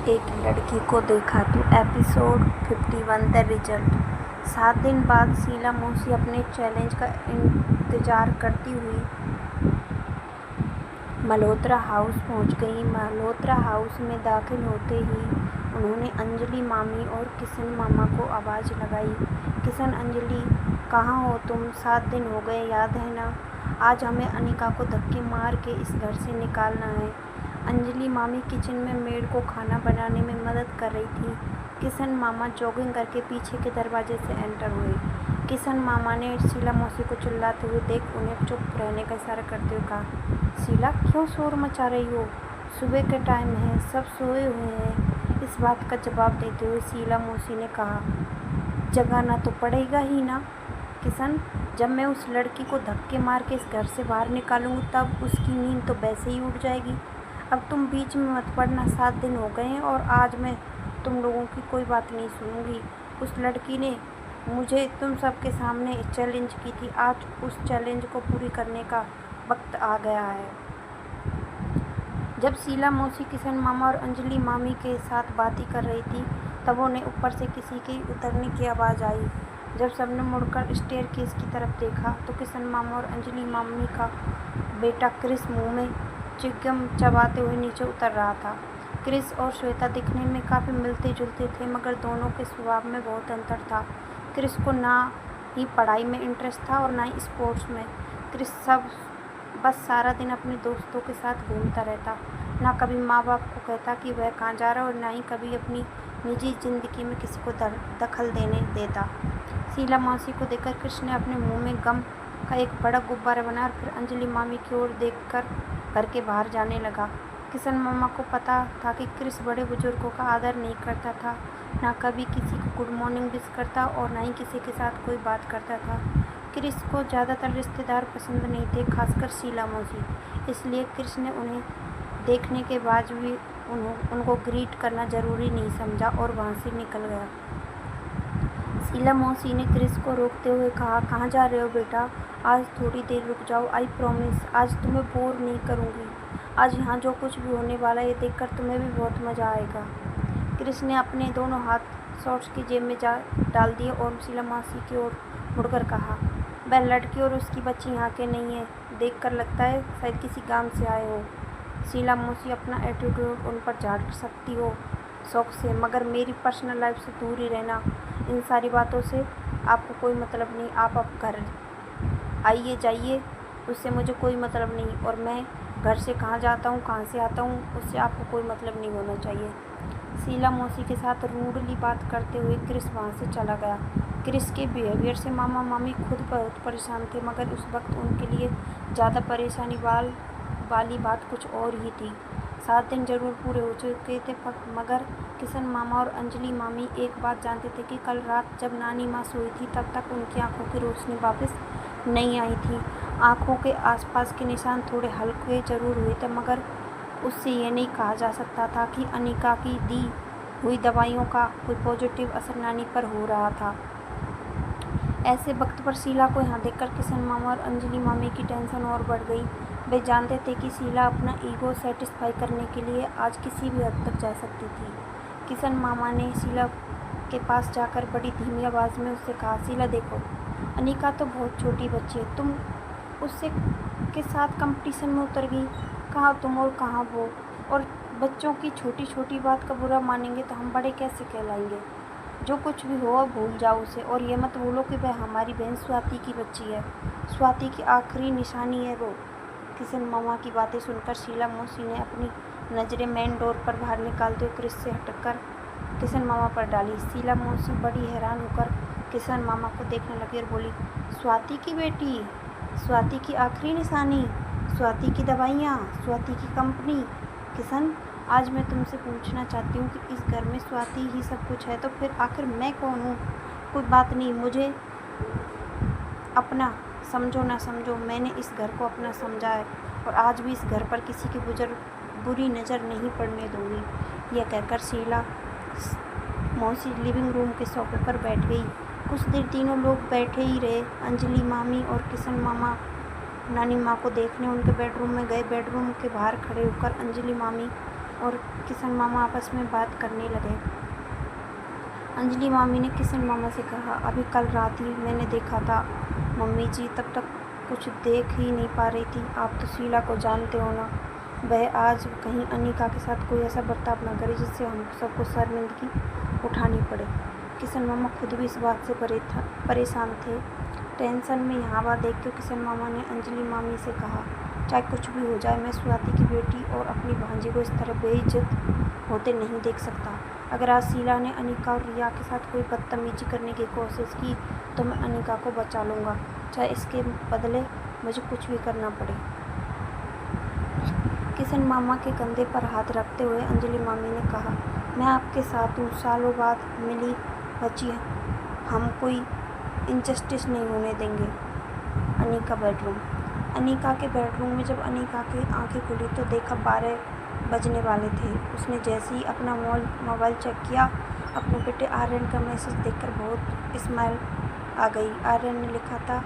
एक लड़की को देखा तो एपिसोड 51 द रिजल्ट। 7 दिन बाद शीला मौसी अपने चैलेंज का इंतजार करती हुई मल्होत्रा हाउस पहुंच गई। मल्होत्रा हाउस में दाखिल होते ही उन्होंने अंजलि मामी और किशन मामा को आवाज़ लगाई। किशन, अंजलि, कहाँ हो तुम? 7 दिन हो गए, याद है ना? आज हमें अनिका को धक्के मार के इस घर से निकालना है। अंजलि मामी किचन में मेड को खाना बनाने में मदद कर रही थी। किशन मामा जॉगिंग करके पीछे के दरवाजे से एंटर हुए। किशन मामा ने शीला मौसी को चिल्लाते हुए देख उन्हें चुप रहने का इशारा करते हुए कहा, शीला, क्यों शोर मचा रही हो? सुबह के टाइम है, सब सोए हुए हैं। इस बात का जवाब देते हुए शीला मौसी ने कहा, जगाना तो पड़ेगा ही ना किशन। जब मैं उस लड़की को धक्के मार के इस घर से बाहर निकालूंगी तब उसकी नींद तो वैसे ही उड़ जाएगी। अब तुम बीच में मत पड़ना। 7 दिन हो गए हैं और आज मैं तुम लोगों की कोई बात नहीं सुनूंगी। उस लड़की ने मुझे तुम सबके सामने चैलेंज की थी। आज उस चैलेंज को पूरी करने का वक्त आ गया है। जब शीला मौसी किशन मामा और अंजलि मामी के साथ बातें कर रही थी तब उन्हें ऊपर से किसी के उतरने की आवाज़ आई। जब सबने मुड़कर स्टेयरकेस की तरफ देखा तो किशन मामा और अंजलि मामी का बेटा क्रिस मुंह में चिगम चबाते हुए नीचे उतर रहा था। क्रिस और श्वेता दिखने में काफ़ी मिलते जुलते थे मगर दोनों के स्वभाव में बहुत अंतर था। क्रिस को ना ही पढ़ाई में इंटरेस्ट था और ना ही स्पोर्ट्स में। क्रिस बस सारा दिन अपने दोस्तों के साथ घूमता रहता, ना कभी माँ बाप को कहता कि वह कहाँ जा रहा है और ना ही कभी अपनी निजी ज़िंदगी में किसी को दखल देने देता। शीला मौसी को देखकर क्रिस ने अपने मुंह में गम का एक बड़ा गुब्बारा बनाया और फिर अंजलि मामी की ओर देखकर घर के बाहर जाने लगा। किशन मामा को पता था कि क्रिस बड़े बुजुर्गों का आदर नहीं करता था, ना कभी किसी को गुड मॉर्निंग विश करता और ना ही किसी के साथ कोई बात करता था। क्रिस को ज़्यादातर रिश्तेदार पसंद नहीं थे, खासकर शीला मौसी। इसलिए क्रिस ने उन्हें देखने के बाद भी उनको ग्रीट करना ज़रूरी नहीं समझा और वहाँ से निकल गया। शीला मौसी ने क्रिस को रोकते हुए कहा, कहाँ जा रहे हो बेटा? आज थोड़ी देर रुक जाओ, आई प्रॉमिस आज तुम्हें बोर नहीं करूँगी। आज यहाँ जो कुछ भी होने वाला है ये देखकर तुम्हें भी बहुत मज़ा आएगा। क्रिस ने अपने दोनों हाथ शॉर्ट्स की जेब में डाल दिए और शीला मौसी की ओर मुड़कर कहा, वह लड़की और उसकी बच्ची यहाँ के नहीं है। देखकर लगता है शायद किसी गांव से आए हो। शीला मौसी अपना एटीट्यूड उन पर झाड़ सकती हो शौक से, मगर मेरी पर्सनल लाइफ से दूर ही रहना। इन सारी बातों से आपको कोई मतलब नहीं। आप अब घर आइए जाइए, उससे मुझे कोई मतलब नहीं और मैं घर से कहाँ जाता हूँ कहाँ से आता हूँ उससे आपको कोई मतलब नहीं होना चाहिए। शीला मौसी के साथ रूडली बात करते हुए क्रिस वहाँ से चला गया। क्रिस के बिहेवियर से मामा मामी खुद बहुत परेशान थे मगर उस वक्त उनके लिए ज़्यादा परेशानी वाली बात कुछ और ही थी। 7 दिन जरूर पूरे हो चुके थे मगर किशन मामा और अंजलि मामी एक बात जानते थे कि कल रात जब नानी माँ सोई थी तब तक उनकी आंखों की रोशनी वापस नहीं आई थी। आंखों के आसपास के निशान थोड़े हल्के जरूर हुए थे मगर उससे ये नहीं कहा जा सकता था कि अनिका की दी हुई दवाइयों का कोई पॉजिटिव असर नानी पर हो रहा था। ऐसे वक्त पर शीला को यहाँ देखकर किशन मामा और अंजलि मामी की टेंशन और बढ़ गई। वे जानते थे कि शीला अपना ईगो सेटिस्फाई करने के लिए आज किसी भी हद तक जा सकती थी। किशन मामा ने शीला के पास जाकर बड़ी धीमी आवाज़ में उससे कहा, शीला देखो, अनिका तो बहुत छोटी बच्ची है, तुम उससे के साथ कंपटीशन में उतर गई। कहाँ तुम और कहाँ वो? और बच्चों की छोटी छोटी बात का बुरा मानेंगे तो हम बड़े कैसे कहलाएंगे? जो कुछ भी हो भूल जाओ उसे और ये मत बोलो कि वह हमारी बहन स्वाति की बच्ची है। स्वाति की आखिरी निशानी है वो। किशन मामा की बातें सुनकर शीला मौसी ने अपनी नज़रें मेन डोर पर बाहर निकालते हुए क्रिस से हटकर किशन मामा पर डाली। शीला मौसी बड़ी हैरान होकर किशन मामा को देखने लगी और बोली, स्वाति की बेटी, स्वाति की आखिरी निशानी, स्वाति की दवाइयाँ, स्वाति की कंपनी। किशन, आज मैं तुमसे पूछना चाहती हूँ कि इस घर में स्वाति ही सब कुछ है तो फिर आखिर मैं कौन हूँ? कोई बात नहीं, मुझे अपना समझो ना समझो, मैंने इस घर को अपना समझा है और आज भी इस घर पर किसी की बुरी नज़र नहीं पड़ने दूँगी। यह कहकर शीला मौसी लिविंग रूम के सोफे पर बैठ गई। कुछ देर तीनों लोग बैठे ही रहे। अंजलि मामी और किशन मामा नानी माँ को देखने उनके बेडरूम में गए। बेडरूम के बाहर खड़े होकर अंजलि मामी और किशन मामा आपस में बात करने लगे। अंजलि मामी ने किशन मामा से कहा, अभी कल रात ही मैंने देखा था मम्मी जी, तब तक कुछ देख ही नहीं पा रही थी। आप तो शीला को जानते हो ना, वह आज कहीं अनिका के साथ कोई ऐसा बर्ताव न करे जिससे हम सबको शर्मिंदगी उठानी पड़े। किशन मामा खुद भी इस बात से परेशान थे। टेंशन में यहाँ वहाँ देख कर किशन मामा ने अंजलि मामी से कहा, चाहे कुछ भी हो जाए, मैं स्वाति की बेटी और अपनी भांजी को इस तरह बेइज्जत होते नहीं देख सकता। अगर आज शीला ने अनिका और रिया के साथ कोई बदतमीजी करने की कोशिश की तो मैं अनिका को बचा लूँगा, चाहे इसके बदले मुझे कुछ भी करना पड़े। किशन मामा के कंधे पर हाथ रखते हुए अंजलि मामी ने कहा, मैं आपके साथ हूँ, सालों बाद मिली बची, हम कोई इनजस्टिस नहीं होने देंगे। अनिका के बेडरूम में जब अनिका की आंखें खुली तो देखा 12 बजने वाले थे। उसने जैसे ही अपना मोबाइल चेक किया, अपने बेटे आर्यन का मैसेज देखकर बहुत स्माइल आ गई। आर्यन ने लिखा था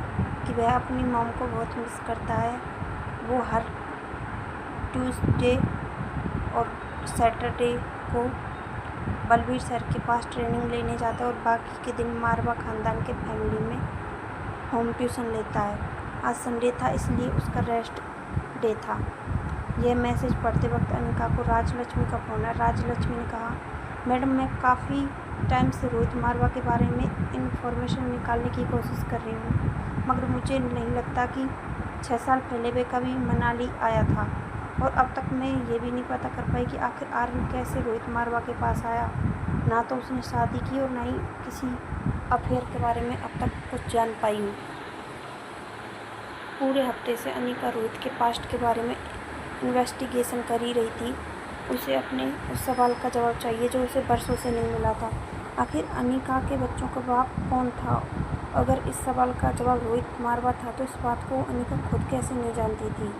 कि वह अपनी मॉम को बहुत मिस करता है। वो हर ट्यूसडे और सैटरडे को बलबीर सर के पास ट्रेनिंग लेने जाता है और बाकी के दिन मारवा खानदान के फैमिली में होम ट्यूशन लेता है। आज संडे था इसलिए उसका रेस्ट डे था। यह मैसेज पढ़ते वक्त अनिका को राजलक्ष्मी का फ़ोन है। राजलक्ष्मी ने कहा, मैडम मैं काफ़ी टाइम से रोहित मारवा के बारे में इंफॉर्मेशन निकालने की कोशिश कर रही हूँ, मगर मुझे नहीं लगता कि 6 साल पहले वे कभी मनाली आया था, और अब तक मैं ये भी नहीं पता कर पाई कि आखिर आर्यन कैसे रोहित मारवा के पास आया। ना तो उसने शादी की और ना ही किसी अफेयर के बारे में अब तक कुछ जान पाई हूँ। पूरे हफ्ते से अनिका रोहित के पास्ट के बारे में इन्वेस्टिगेशन कर ही रही थी। उसे अपने उस सवाल का जवाब चाहिए जो उसे बरसों से नहीं मिला था। आखिर अनिका के बच्चों का बाप कौन था? अगर इस सवाल का जवाब रोहित मारवा था तो इस बात को अनिका खुद कैसे नहीं जानती थी?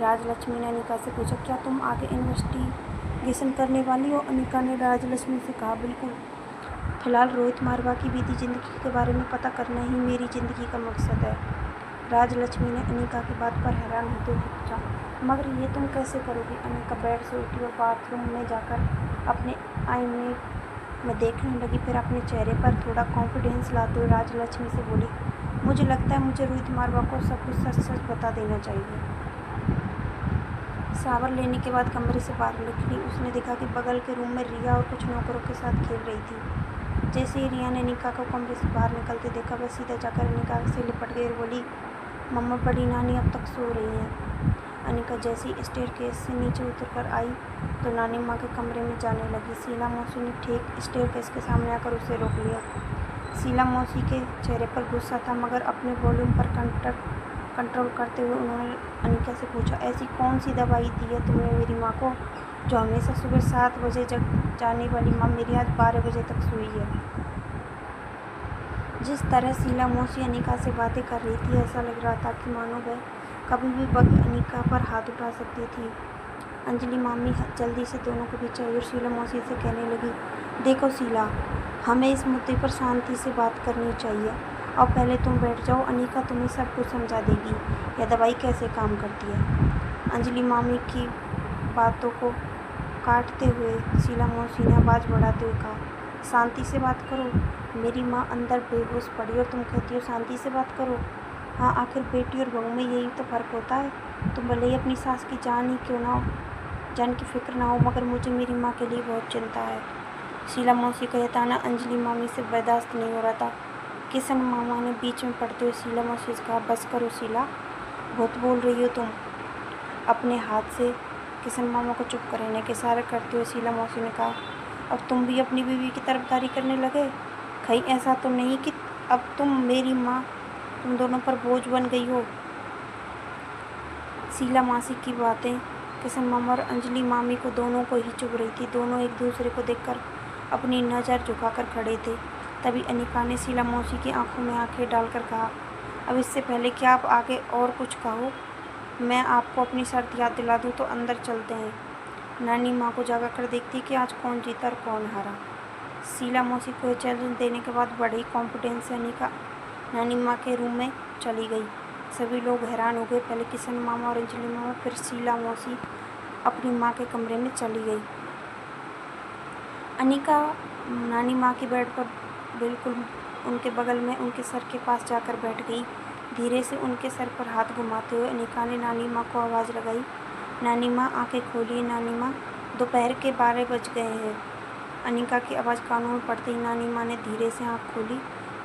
राजलक्ष्मी ने अनिका से पूछा, क्या तुम आगे इन्वेस्टिगेशन करने वाली हो? अनिका ने राजलक्ष्मी से कहा, बिल्कुल। फिलहाल रोहित मारवा की बीती जिंदगी के बारे में पता करना ही मेरी ज़िंदगी का मकसद है। राजलक्ष्मी ने अनिका की बात पर हैरान होते हुए पूछा, मगर ये तुम कैसे करोगी? अनिका बेड से उठी और बाथरूम में जाकर अपने आईने में देखने लगी। फिर अपने चेहरे पर थोड़ा कॉन्फिडेंस लाते हुए राजलक्ष्मी से बोली, मुझे लगता है मुझे रोहित मारवा को सब कुछ सच सच बता देना चाहिए। शावर लेने के बाद कमरे से बाहर निकली। उसने देखा कि बगल के रूम में रिया और कुछ नौकरों के साथ खेल रही थी। जैसे ही रिया ने अनिका को कमरे से बाहर निकलते देखा, वह सीधा जाकर अनिका से लिपट गई और बोली, मम्मा बड़ी नानी अब तक सो रही हैं। अनिका जैसी स्टेयरकेस से नीचे उतरकर आई तो नानी माँ के कमरे में जाने लगी। शीला मौसी ने ठीक स्टेयरकेस के सामने आकर उसे रोक लिया। शीला मौसी के चेहरे पर गुस्सा था, मगर अपने वॉल्यूम पर कंट्रोल करते हुए उन्होंने अनिका से पूछा, ऐसी कौन सी दवाई दी है तुमने मेरी माँ को, जो हमेशा सुबह 7 बजे जग जाने वाली माँ मेरी आज 12 बजे तक सोई है? जिस तरह शीला मौसी अनिका से बातें कर रही थी, ऐसा लग रहा था कि मानो वह कभी भी वक्त अनिका पर हाथ उठा सकती थी। अंजलि मामी जल्दी से दोनों के बीच आई और शीला मौसी से कहने लगी, देखो शीला, हमें इस मुद्दे पर शांति से बात करनी चाहिए। और पहले तुम बैठ जाओ, अनिका तुम्हें सब कुछ समझा देगी यह दवाई कैसे काम करती है। अंजलि मामी की बातों को काटते हुए शीला मौसी ने आवाज़ बढ़ाते हुए कहा, शांति से बात करो? मेरी माँ अंदर बेहोश पड़ी और तुम कहती हो शांति से बात करो? हाँ, आखिर बेटी और बहू में यही तो फ़र्क होता है। तुम भले ही अपनी सास की जान ही क्यों ना हो, जान की फिक्र ना हो, मगर मुझे मेरी माँ के लिए बहुत चिंता है। शीला मौसी का यह ताना अंजलि मामी से बर्दाश्त नहीं हो रहा था। किशन मामा ने बीच में पड़ते हुए शीला मौसी से कहा, बस करो शीला, बहुत बोल रही हो तुम। अपने हाथ से किशन मामा को चुप कराने के इशारे करते हुए शीला मौसी ने कहा, अब तुम भी अपनी बीवी की तरफदारी करने लगे? कहीं ऐसा तो नहीं कि अब तुम मेरी माँ, तुम दोनों पर बोझ बन गई हो? शीला मौसी की बातें किशन मामा और अंजलि मामी को दोनों को ही चुभ रही थी। दोनों एक दूसरे को देखकर अपनी नज़र झुकाकर खड़े थे। तभी अनिका ने शीला मौसी की आंखों में आंखें डालकर कहा, अब इससे पहले कि आप आगे और कुछ कहो, मैं आपको अपनी शर्त याद दिला दूँ तो अंदर चलते हैं। नानी माँ को जागा कर देखती कि आज कौन जीता और कौन हारा। शीला मौसी को चैलेंज देने के बाद बड़े ही कॉन्फिडेंस से अनिका नानी माँ के रूम में चली गई। सभी लोग हैरान हो गए, पहले किशन मामा और अंजलि मामा, फिर शीला मौसी अपनी माँ के कमरे में चली गई। अनिका नानी माँ की बेड पर बिल्कुल उनके बगल में उनके सर के पास जाकर बैठ गई। धीरे से उनके सर पर हाथ घुमाते हुए अनिका ने नानी माँ को आवाज़ लगाई, नानी माँ आँखें खोलिए नानी माँ, दोपहर के 12 बज गए हैं। अनिका की आवाज़ कानों में पड़ते ही नानी माँ ने धीरे से आँख खोली,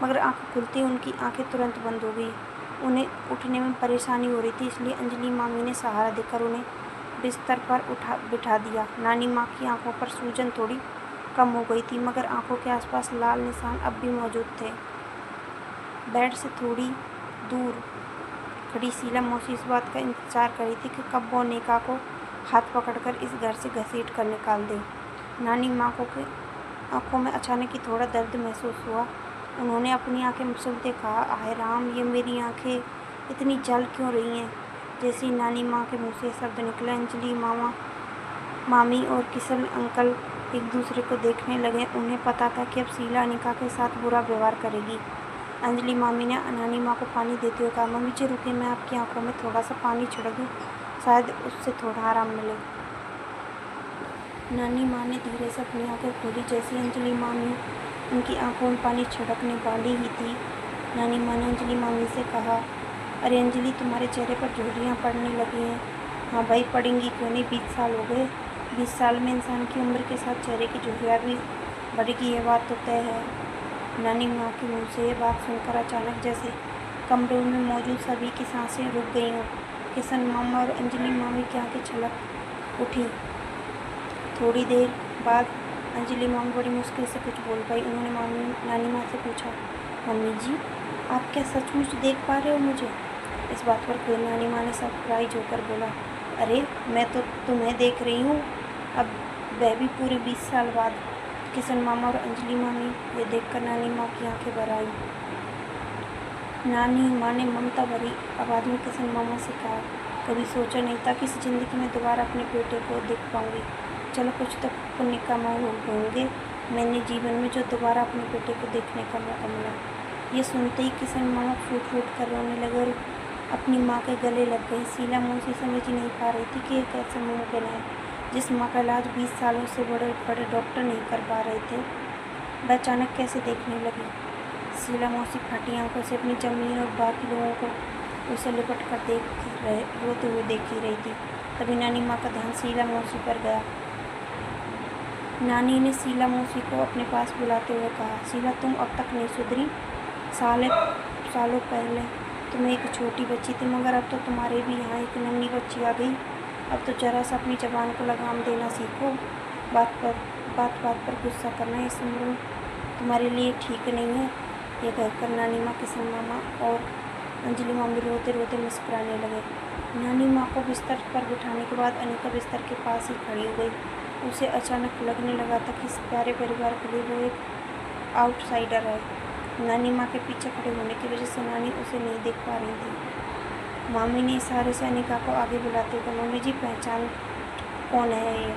मगर आँख खुलते ही उनकी आँखें तुरंत बंद हो गई। उन्हें उठने में परेशानी हो रही थी, इसलिए अंजलि मामी ने सहारा देकर उन्हें बिस्तर पर बिठा दिया। नानी माँ की आँखों पर सूजन थोड़ी कम हो गई थी, मगर आँखों के आसपास लाल निशान अब भी मौजूद थे। बेड से थोड़ी दूर खड़ी शीला मौसी इस बात का इंतजार कर रही थी कि कब वो अनिका को हाथ पकड़कर इस घर से घसीट कर निकाल दे। नानी माँ को के आँखों में अचानक ही थोड़ा दर्द महसूस हुआ। उन्होंने अपनी आंखें मसलते कहा, आय राम, ये मेरी आंखें इतनी जल क्यों रही हैं। जैसे ही नानी माँ के मुँह से शब्द निकले, अंजलि मामी और किशन अंकल एक दूसरे को देखने लगे। उन्हें पता था कि अब शीला अनिका के साथ बुरा व्यवहार करेगी। अंजलि मामी ने नानी माँ को पानी देते हुए कहा, मम्मी जी रुकिए, मैं आपकी आंखों में थोड़ा सा पानी छिड़क दूँ, शायद उससे थोड़ा आराम मिले। नानी माँ ने धीरे से अपनी आंखें खोली। जैसे अंजलि मामी उनकी आंखों में पानी छिड़कने वाली ही थी, नानी माँ ने अंजलि मामी से कहा, अरे अंजलि, तुम्हारे चेहरे पर झुर्रियाँ पड़ने लगी हैं। हाँ भाई, पड़ेंगी क्यों नहीं, 20 साल हो गए। 20 साल में इंसान की उम्र के साथ चेहरे की झुर्रियाँ भी बढ़ेगी, ये बात तो तय है। नानी माँ के मुँह से ये बात सुनकर अचानक जैसे कमरे में मौजूद सभी की सांसें रुक गई हों। किशन मामा और अंजलि मामी की आंखें छलक उठी। थोड़ी देर बाद अंजलि मामी बड़ी मुश्किल से कुछ बोल पाई। उन्होंने नानी माँ से पूछा, मम्मी जी, आप क्या सचमुच देख पा रहे हो मुझे? इस बात पर कोई नानी माँ ने सरप्राइज होकर बोला, अरे मैं तो तुम्हें देख रही हूँ, अब वह भी पूरे 20 साल बाद। किशन मामा और अंजलि मामी ये देखकर नानी माँ की आंखें भर आई। नानी माँ ने ममता भरी आवाज़ में किशन मामा से कहा, कभी सोचा नहीं था कि इस ज़िंदगी में दोबारा अपने बेटे को देख पाऊँगी। चलो कुछ तो पुण्य कमाए होंगे मैंने जीवन में जो दोबारा अपने बेटे को देखने का मौका मिला। ये सुनते ही किशन मामा फूट फूट कर रोने लगे और अपनी माँ के गले लग गई। शीला मौसी समझ नहीं पा रही थी कि ये कैसे मुमकिन है, जिस माँ का इलाज 20 सालों से बड़े बड़े डॉक्टर नहीं कर पा रहे थे, वह अचानक कैसे देखने लगी। शीला मौसी फटी आंखों से अपनी ज़मीन और बाकी लोगों को उसे लिपट कर रोते हुए देख ही रही थी। तभी नानी माँ का ध्यान शीला मौसी पर गया। नानी ने शीला मौसी को अपने पास बुलाते हुए कहा, शीला, तुम अब तक नहीं सुधरी। सालों पहले तुम एक छोटी बच्ची थी, मगर अब तो तुम्हारे भी यहाँ एक नन्ही बच्ची आ गई। अब तो जरा सा अपनी ज़बान को लगाम देना सीखो। बात पर गुस्सा करना इस उम्र में तुम्हारे लिए ठीक नहीं है। ये कहकर नानी माँ, किशन मामा और अंजलि मामी रोते रोते मुस्कुराने लगे। नानी माँ को बिस्तर पर बिठाने के बाद अनिका बिस्तर के पास ही खड़ी हो गई। उसे अचानक लगने लगा था कि इस प्यारे परिवार के लिए वो एक आउटसाइडर है। नानी माँ के पीछे खड़े होने की वजह से नानी उसे नहीं देख पा रही थी। मामी ने इशारे से अनिका को आगे बुलाते हुए, मम्मी जी, पहचान कौन है ये?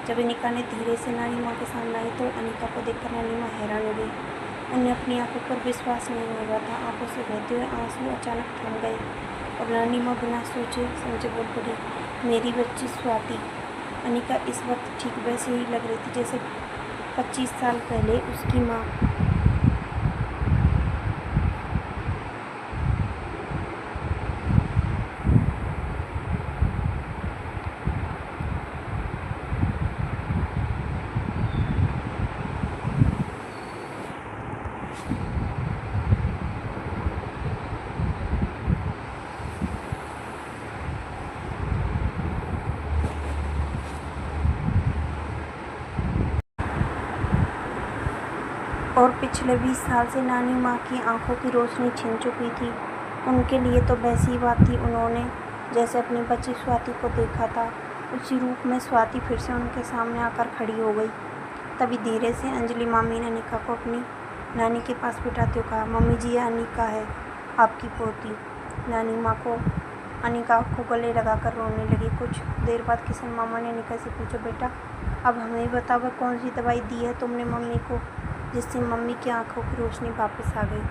जब अनिका ने धीरे से नानी माँ के सामने आई तो अनिका को देखकर नानी माँ हैरान हो गई। उन्हें अपनी आंखों पर विश्वास नहीं हो रहा था। आंखों से बहते हुए आंसू अचानक थम गए और नानी माँ बिना सोचे समझे बोल पड़ी, मेरी बच्ची स्वाति। अनिका इस वक्त ठीक वैसे ही लग रही थी जैसे 25 साल पहले उसकी माँ। और पिछले 20 साल से नानी माँ की आंखों की रोशनी छिन चुकी थी। उनके लिए तो वैसी बात थी, उन्होंने जैसे अपनी बच्ची स्वाति को देखा था, उसी रूप में स्वाति फिर से उनके सामने आकर खड़ी हो गई। तभी धीरे से अंजलि मामी ने अनिका को अपनी नानी के पास बिठाते हुए कहा, मम्मी जी, ये अनिका है, आपकी पोती। नानी माँ को अनिका को गले लगाकर रोने लगी। कुछ देर बाद किशन मामा ने अनिका से पूछा, बेटा, अब हमें बताओ, कौन सी दवाई दी है तुमने मम्मी को, जिससे मम्मी की आंखों की रोशनी वापस आ गई?